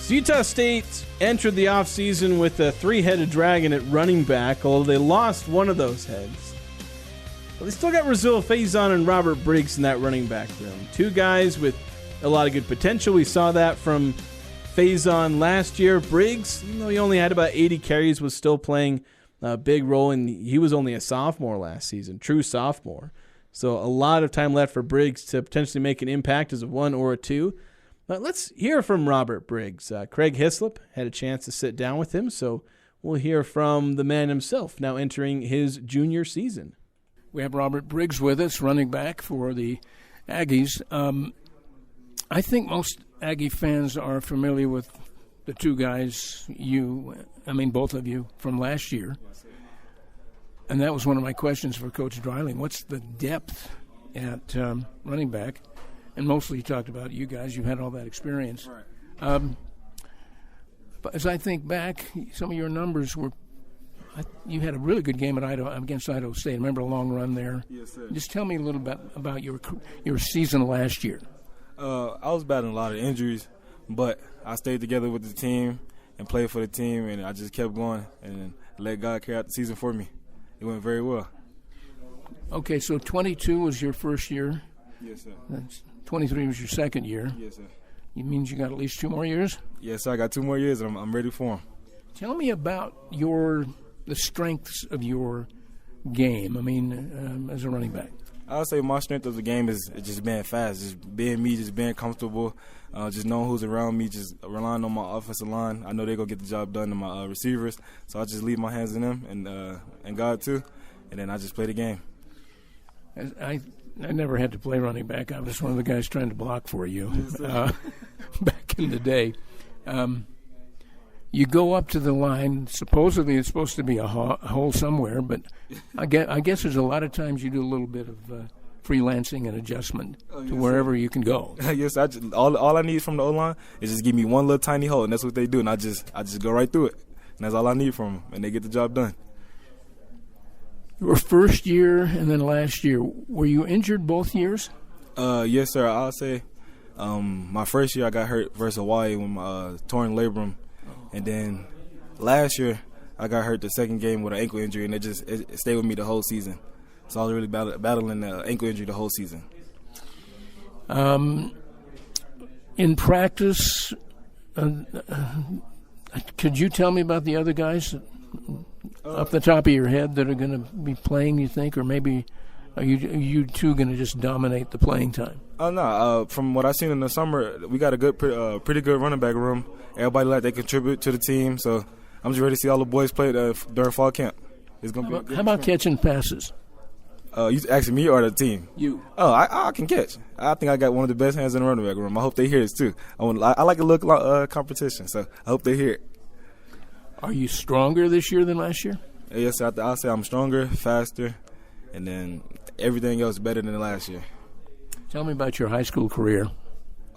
Utah State entered the offseason with a three-headed dragon at running back, although they lost one of those heads. But they still got Rahsul, Faison, and Robert Briggs in that running back room. Two guys with a lot of good potential. We saw that from Faison last year. Briggs, even though he only had about 80 carries, was still playing a big role, and he was only a sophomore last season, true sophomore. So a lot of time left for Briggs to potentially make an impact as a 1 or a 2. Let's hear from Robert Briggs. Craig Hislop had a chance to sit down with him, so we'll hear from the man himself now entering his junior season. We have Robert Briggs with us, running back for the Aggies. I think most Aggie fans are familiar with the two guys, both of you, from last year. And that was one of my questions for Coach Dreiling. What's the depth at running back? And mostly you talked about you guys. You've had all that experience. Right. But as I think back, some of your numbers were you had a really good game against Idaho State. I remember a long run there. Yes, sir. Just tell me a little bit about your season last year. I was battling a lot of injuries, but I stayed together with the team and played for the team, and I just kept going and let God carry out the season for me. It went very well. Okay, so 22 was your first year. Yes, sir. 23 was your second year. Yes, sir. It means you got at least 2 more years? Yes, sir. I got 2 more years, and I'm ready for them. Tell me about the strengths of your game, as a running back. I would say my strength of the game is just being fast, just being me, just being comfortable, just knowing who's around me, just relying on my offensive line. I know they're going to get the job done, and my receivers, so I just leave my hands in them and God too, and then I just play the game. I never had to play running back. I was one of the guys trying to block for you back in the day. You go up to the line. Supposedly it's supposed to be a hole somewhere, but I guess there's a lot of times you do a little bit of freelancing and adjustment to wherever you can go. Yes, all I need from the O-line is just give me one little tiny hole, and that's what they do, and I just go right through it. And that's all I need from them, and they get the job done. Your first year and then last year, were you injured both years? Yes, sir. I'll say my first year I got hurt versus Hawaii with my torn labrum. And then last year I got hurt the second game with an ankle injury, and it stayed with me the whole season. So I was really battling the ankle injury the whole season. In practice, could you tell me about the other guys off the top of your head that are going to be playing, you think? Or maybe are you two going to just dominate the playing time? Oh, no. From what I've seen in the summer, we got a pretty good running back room. Everybody they contribute to the team. So I'm just ready to see all the boys play during fall camp. It's gonna be a good How about catching passes? You asking me or the team? You. Oh, I can catch. I think I got one of the best hands in the running back room. I hope they hear this too. I like a little competition, so I hope they hear it. Are you stronger this year than last year? Yes, I'll say I'm stronger, faster, and then everything else better than last year. Tell me about your high school career.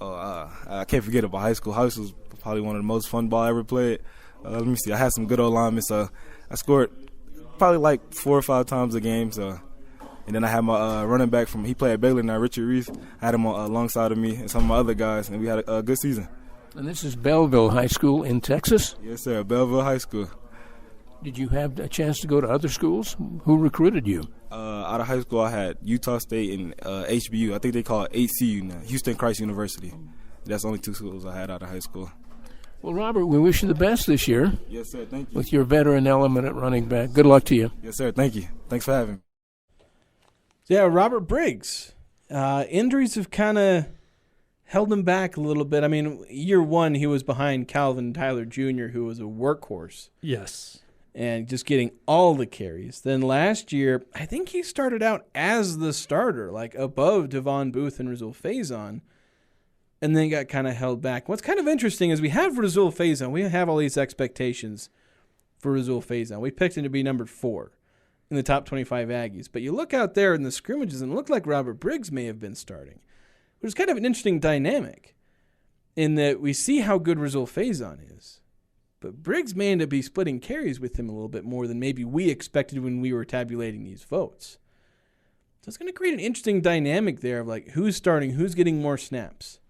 I can't forget about high school. High school was probably one of the most fun ball I ever played. Let me see. I had some good old linemen, so I scored probably like 4 or 5 times a game. So, and then I had my running back he played at Baylor now, Richard Reese. I had him alongside of me and some of my other guys, and we had a good season. And this is Belleville High School in Texas? Yes, sir, Belleville High School. Did you have a chance to go to other schools? Who recruited you? Out of high school, I had Utah State and HBU. I think they call it HCU now, Houston Christ University. That's the only 2 schools I had out of high school. Well, Robert, we wish you the best this year. Yes, sir. Thank you. With your veteran element at running back. Good luck to you. Yes, sir. Thank you. Thanks for having me. Yeah, Robert Briggs. Injuries have kind of held him back a little bit. I mean, year 1, he was behind Calvin Tyler Jr., who was a workhorse. Yes. And just getting all the carries. Then last year, I think he started out as the starter, like above Devon Booth and Rahsul Faison, and then got kind of held back. What's kind of interesting is we have Rahsul Faison. We have all these expectations for Rahsul Faison. We picked him to be number 4 in the top 25 Aggies. But you look out there in the scrimmages and it looked like Robert Briggs may have been starting, which is kind of an interesting dynamic in that we see how good Rahsul Faison is. But Briggs may end up be splitting carries with him a little bit more than maybe we expected when we were tabulating these votes. So it's going to create an interesting dynamic there of like who's starting, who's getting more snaps.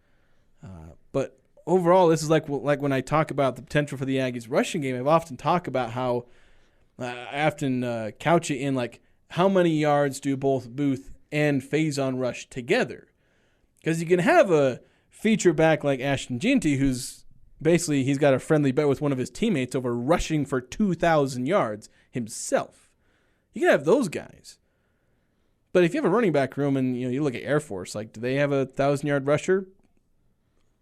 But overall, this is like when I talk about the potential for the Aggies rushing game. I've often talked about how I often couch it in like how many yards do both Booth and Faison rush together? Because you can have a feature back like Ashton Ginty who's basically, he's got a friendly bet with one of his teammates over rushing for 2,000 yards himself. You can have those guys. But if you have a running back room and you look at Air Force, like do they have a 1,000-yard rusher?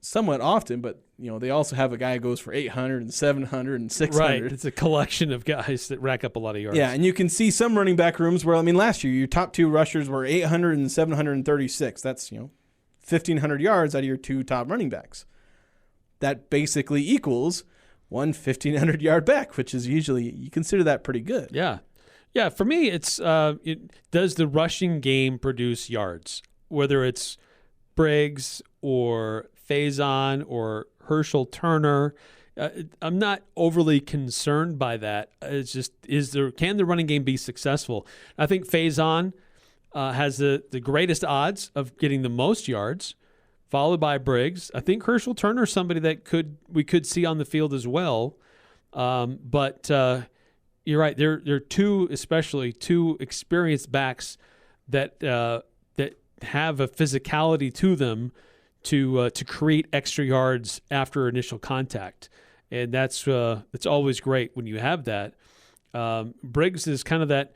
Somewhat often, but they also have a guy who goes for 800 and 700 and 600. Right, it's a collection of guys that rack up a lot of yards. Yeah, and you can see some running back rooms where, last year your top 2 rushers were 800 and 736. That's 1,500 yards out of your 2 top running backs. That basically equals one 1,500-yard back, which is usually, you consider that pretty good. Yeah. Yeah, for me, it's does the rushing game produce yards? Whether it's Briggs or Faison or Herschel Turner, I'm not overly concerned by that. It's just, can the running game be successful? I think Faison has the greatest odds of getting the most yards, followed by Briggs. I think Herschel Turner is somebody that we could see on the field as well. But you're right. There are two experienced backs that have a physicality to them to create extra yards after initial contact, and that's always great when you have that. Briggs is kind of that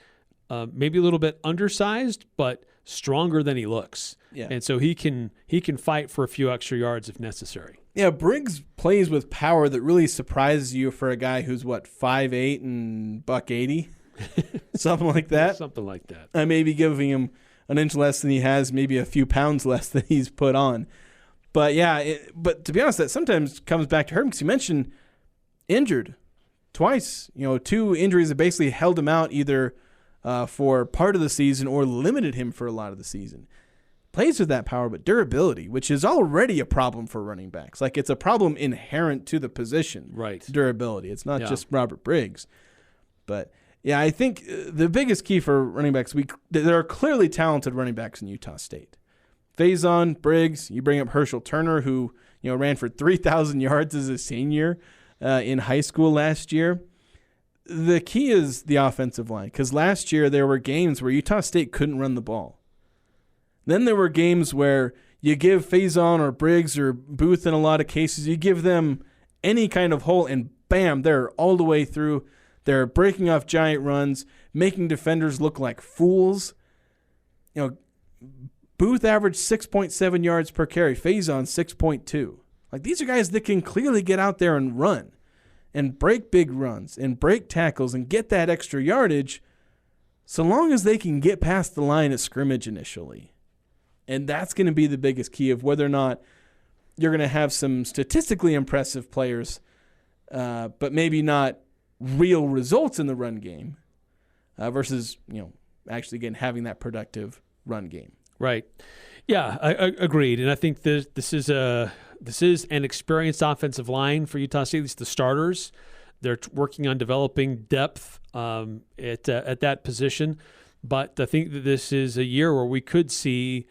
maybe a little bit undersized, but stronger than he looks. Yeah. And so he can fight for a few extra yards if necessary. Yeah, Briggs plays with power that really surprises you for a guy who's 5'8" and $180, something like that. Something like that. I may be giving him an inch less than he has, maybe a few pounds less than he's put on. But yeah, but to be honest, that sometimes comes back to hurt him because you mentioned injured twice. 2 injuries that basically held him out either for part of the season or limited him for a lot of the season. Plays with that power, but durability, which is already a problem for running backs. Like it's a problem inherent to the position. Right. Durability. It's not just Robert Briggs. But yeah, I think the biggest key for running backs, there are clearly talented running backs in Utah State. Faison, Briggs, you bring up Herschel Turner, who ran for 3,000 yards as a senior in high school last year. The key is the offensive line, because last year there were games where Utah State couldn't run the ball. Then there were games where you give Faison or Briggs or Booth in a lot of cases, you give them any kind of hole, and bam, they're all the way through. They're breaking off giant runs, making defenders look like fools. Booth averaged 6.7 yards per carry, Faison 6.2. Like these are guys that can clearly get out there and run and break big runs and break tackles and get that extra yardage so long as they can get past the line of scrimmage initially. And that's going to be the biggest key of whether or not you're going to have some statistically impressive players, but maybe not real results in the run game versus, actually, again, having that productive run game. Right. Yeah, I agreed. And I think this is an experienced offensive line for Utah State, at least the starters. They're working on developing depth at that position. But I think that this is a year where we could see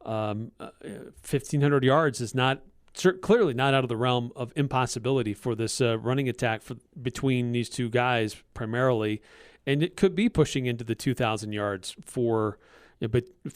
1,500 yards is clearly not out of the realm of impossibility for this running attack between these two guys primarily. And it could be pushing into the 2,000 yards for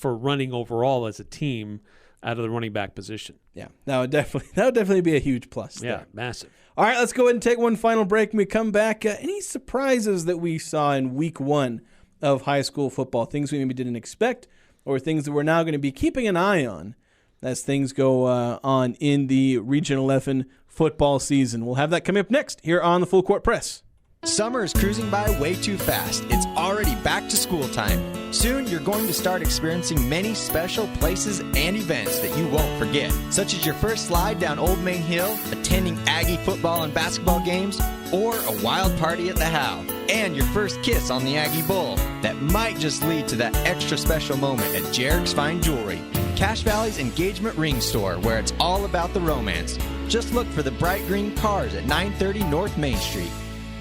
running overall as a team out of the running back position. Yeah, that would definitely be a huge plus. Yeah, there. massive. All right, let's go ahead and take one final break. When we come back, any surprises that we saw in week 1 of high school football, things we maybe didn't expect, or things that we're now going to be keeping an eye on as things go on in the Region 11 football season. We'll have that coming up next here on the Full Court Press. Summer is cruising by way too fast. It's already back to school time. Soon, you're going to start experiencing many special places and events that you won't forget, such as your first slide down Old Main Hill, attending Aggie football and basketball games, or a wild party at the How, and your first kiss on the Aggie Bowl. That might just lead to that extra special moment at Jarek's Fine Jewelry, Cache Valley's engagement ring store, where it's all about the romance. Just look for the bright green cars at 930 North Main Street.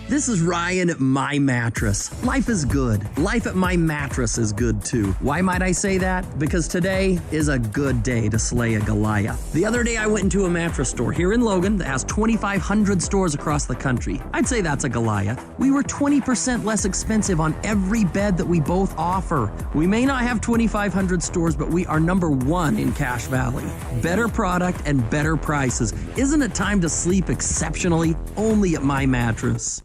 This is Ryan at My Mattress. Life is good. Life at My Mattress is good too. Why might I say that? Because today is a good day to slay a Goliath. The other day I went into a mattress store here in Logan that has 2,500 stores across the country. I'd say that's a Goliath. We were 20% less expensive on every bed that we both offer. We may not have 2,500 stores, but we are number 1 in Cache Valley. Better product and better prices. Isn't it time to sleep exceptionally? Only at My Mattress.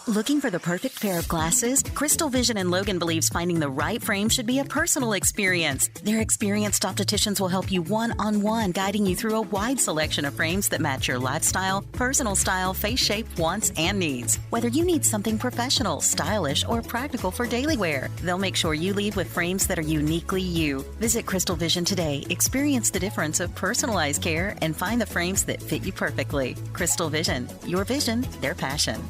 Looking for the perfect pair of glasses? Crystal Vision in Logan believes finding the right frame should be a personal experience. Their experienced opticians will help you one-on-one, guiding you through a wide selection of frames that match your lifestyle, personal style, face shape, wants, and needs. Whether you need something professional, stylish, or practical for daily wear, they'll make sure you leave with frames that are uniquely you. Visit Crystal Vision today, experience the difference of personalized care, and find the frames that fit you perfectly. Crystal Vision, your vision, their passion.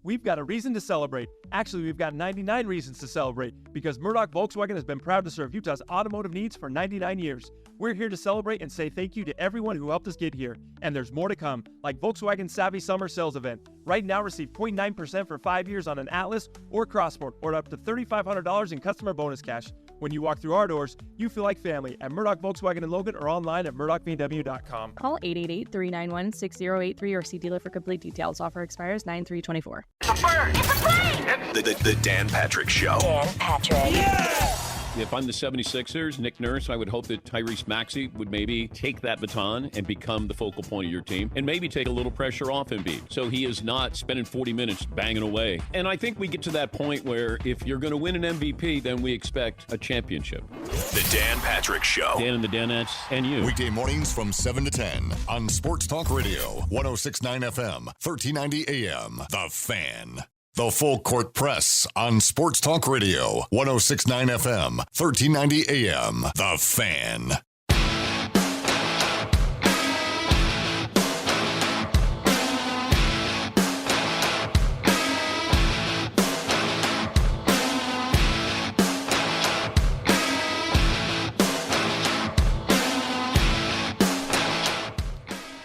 We've got a reason to celebrate. Actually, we've got 99 reasons to celebrate because Murdoch Volkswagen has been proud to serve Utah's automotive needs for 99 years. We're here to celebrate and say thank you to everyone who helped us get here. And there's more to come, like Volkswagen Savvy Summer Sales Event. Right now, receive 0.9% for 5 years on an Atlas or Crossport, or up to $3,500 in customer bonus cash. When you walk through our doors, you feel like family at Murdoch Volkswagen in Logan or online at murdochvw.com. Call 888-391-6083 or see dealer for complete details. Offer expires 9/3/24. The Dan Patrick Show. Dan Patrick. If I'm the 76ers, Nick Nurse, I would hope that Tyrese Maxey would maybe take that baton and become the focal point of your team and maybe take a little pressure off Embiid so he is not spending 40 minutes banging away. And I think we get to that point where if you're going to win an MVP, then we expect a championship. The Dan Patrick Show. Dan and the Danettes and you. Weekday mornings from 7 to 10 on Sports Talk Radio, 106.9 FM, 1390 AM. The Fan. The Full Court Press on Sports Talk Radio, 106.9 FM, 1390 AM. The Fan.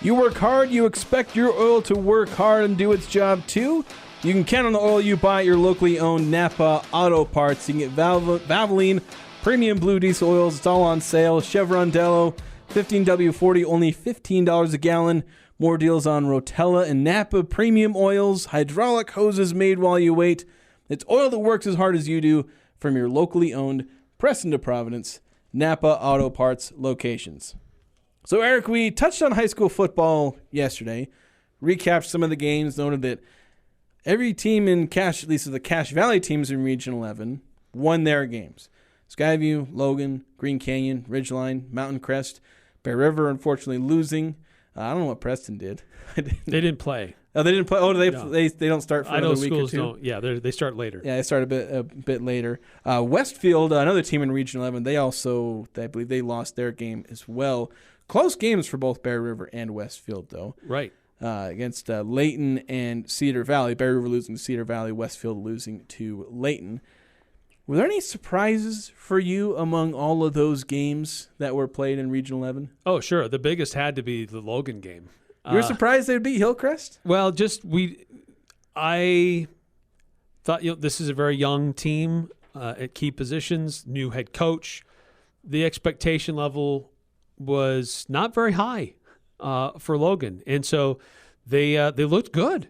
You work hard, you expect your oil to work hard and do its job too. You can count on the oil you buy at your locally owned Napa Auto Parts. You can get Valvoline Premium Blue Diesel Oils. It's all on sale. Chevron Dello 15W40, only $15 a gallon. More deals on Rotella and Napa Premium Oils. Hydraulic hoses made while you wait. It's oil that works as hard as you do from your locally owned Preston to Providence Napa Auto Parts locations. So, Eric, we touched on high school football yesterday, recapped some of the games, noted that every team in Cache, at least the Cache Valley teams in Region 11, won their games. Skyview, Logan, Green Canyon, Ridgeline, Mountain Crest, Bear River, unfortunately losing. I don't know what Preston did. They didn't play. Oh, they didn't play. Oh, they No. they don't start for another week or two. Schools don't. Yeah, they start later. Yeah, they start a bit later. Westfield, another team in Region 11, they also, I believe, they lost their game as well. Close games for both Bear River and Westfield, though. Right. Against Layton and Cedar Valley. Bear River losing to Cedar Valley, Westfield losing to Layton. Were there any surprises for you among all of those games that were played in Region 11? Oh, sure. The biggest had to be the Logan game. You were surprised they'd beat Hillcrest? Well, I thought this is a very young team at key positions, new head coach. The expectation level was not very high for Logan, and so they looked good.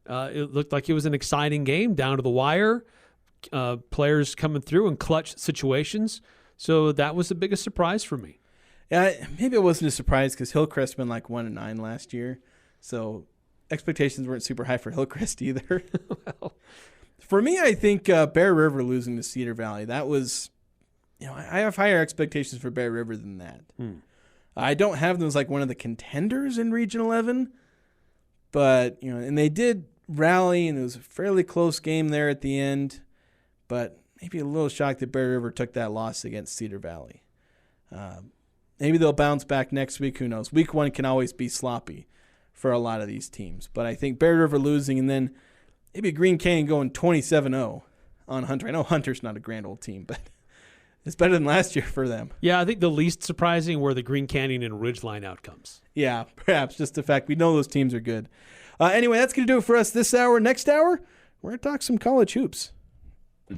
It looked like it was an exciting game down to the wire. Players coming through in clutch situations. So that was the biggest surprise for me. Yeah, maybe it wasn't a surprise because Hillcrest been like 1-9 last year, so expectations weren't super high for Hillcrest either. Well, for me, I think Bear River losing to Cedar Valley, that was, I have higher expectations for Bear River than that. I don't have them as like one of the contenders in Region 11, but and they did rally, and it was a fairly close game there at the end. But maybe a little shocked that Bear River took that loss against Cedar Valley. Maybe they'll bounce back next week. Who knows? Week 1 can always be sloppy for a lot of these teams. But I think Bear River losing and then maybe Green Canyon going 27-0 on Hunter. I know Hunter's not a grand old team, but it's better than last year for them. Yeah, I think the least surprising were the Green Canyon and Ridgeline outcomes. Yeah, perhaps just the fact we know those teams are good. Anyway, that's going to do it for us this hour. Next hour, we're going to talk some college hoops.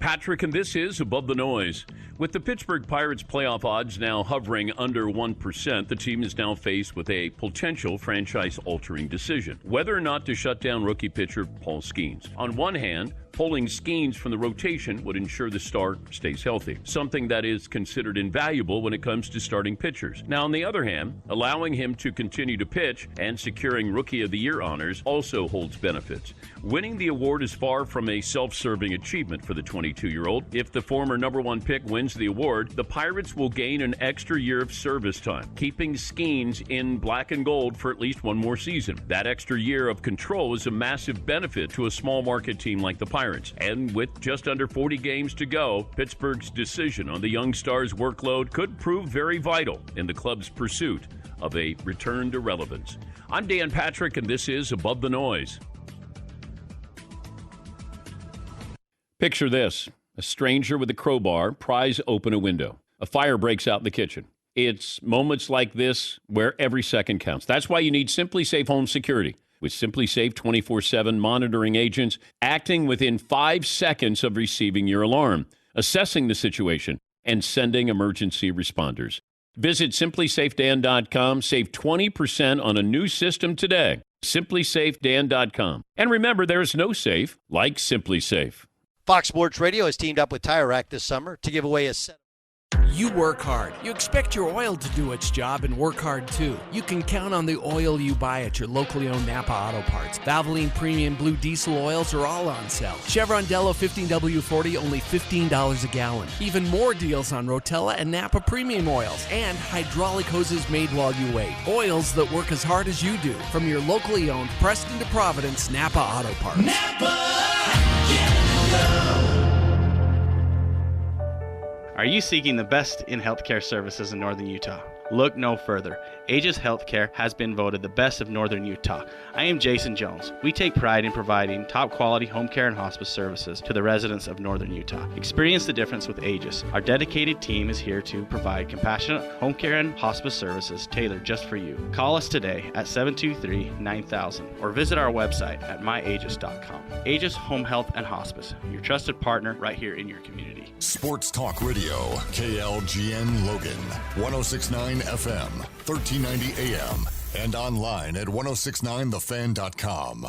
Patrick, and this is Above the Noise. With the Pittsburgh Pirates playoff odds now hovering under 1%, the team is now faced with a potential franchise-altering decision, whether or not to shut down rookie pitcher Paul Skeens. On one hand, pulling Skeens from the rotation would ensure the star stays healthy, something that is considered invaluable when it comes to starting pitchers. Now, on the other hand, allowing him to continue to pitch and securing Rookie of the Year honors also holds benefits. Winning the award is far from a self-serving achievement for the 22-year-old. If the former number 1 pick wins the award, the Pirates will gain an extra year of service time, keeping Skeens in black and gold for at least one more season. That extra year of control is a massive benefit to a small market team like the Pirates. And with just under 40 games to go, Pittsburgh's decision on the young star's workload could prove very vital in the club's pursuit of a return to relevance. I'm Dan Patrick, and this is Above the Noise. Picture this: a stranger with a crowbar pries open a window. A fire breaks out in the kitchen. It's moments like this where every second counts. That's why you need Simply Safe Home Security. With Simply Safe 24/7 monitoring agents acting within 5 seconds of receiving your alarm, assessing the situation, and sending emergency responders. Visit simplysafedan.com. Save 20% on a new system today. simplysafedan.com. And remember, there's no safe like Simply Safe. Fox Sports Radio has teamed up with Tire Rack this summer to give away a set. You work hard. You expect your oil to do its job and work hard too. You can count on the oil you buy at your locally owned Napa Auto Parts. Valvoline Premium Blue Diesel oils are all on sale. Chevron Dello 15W40 only $15 a gallon. Even more deals on Rotella and Napa Premium oils. And hydraulic hoses made while you wait. Oils that work as hard as you do. From your locally owned Preston to Providence Napa Auto Parts. Are you seeking the best in healthcare services in Northern Utah? Look no further. Agis Healthcare has been voted the best of Northern Utah. I am Jason Jones. We take pride in providing top quality home care and hospice services to the residents of Northern Utah. Experience the difference with Agis. Our dedicated team is here to provide compassionate home care and hospice services tailored just for you. Call us today at 723-9000 or visit our website at myagis.com. Agis Home Health and Hospice, your trusted partner right here in your community. Sports Talk Radio, KLGN Logan, 106.9 FM, 1390 AM, and online at 1069thefan.com.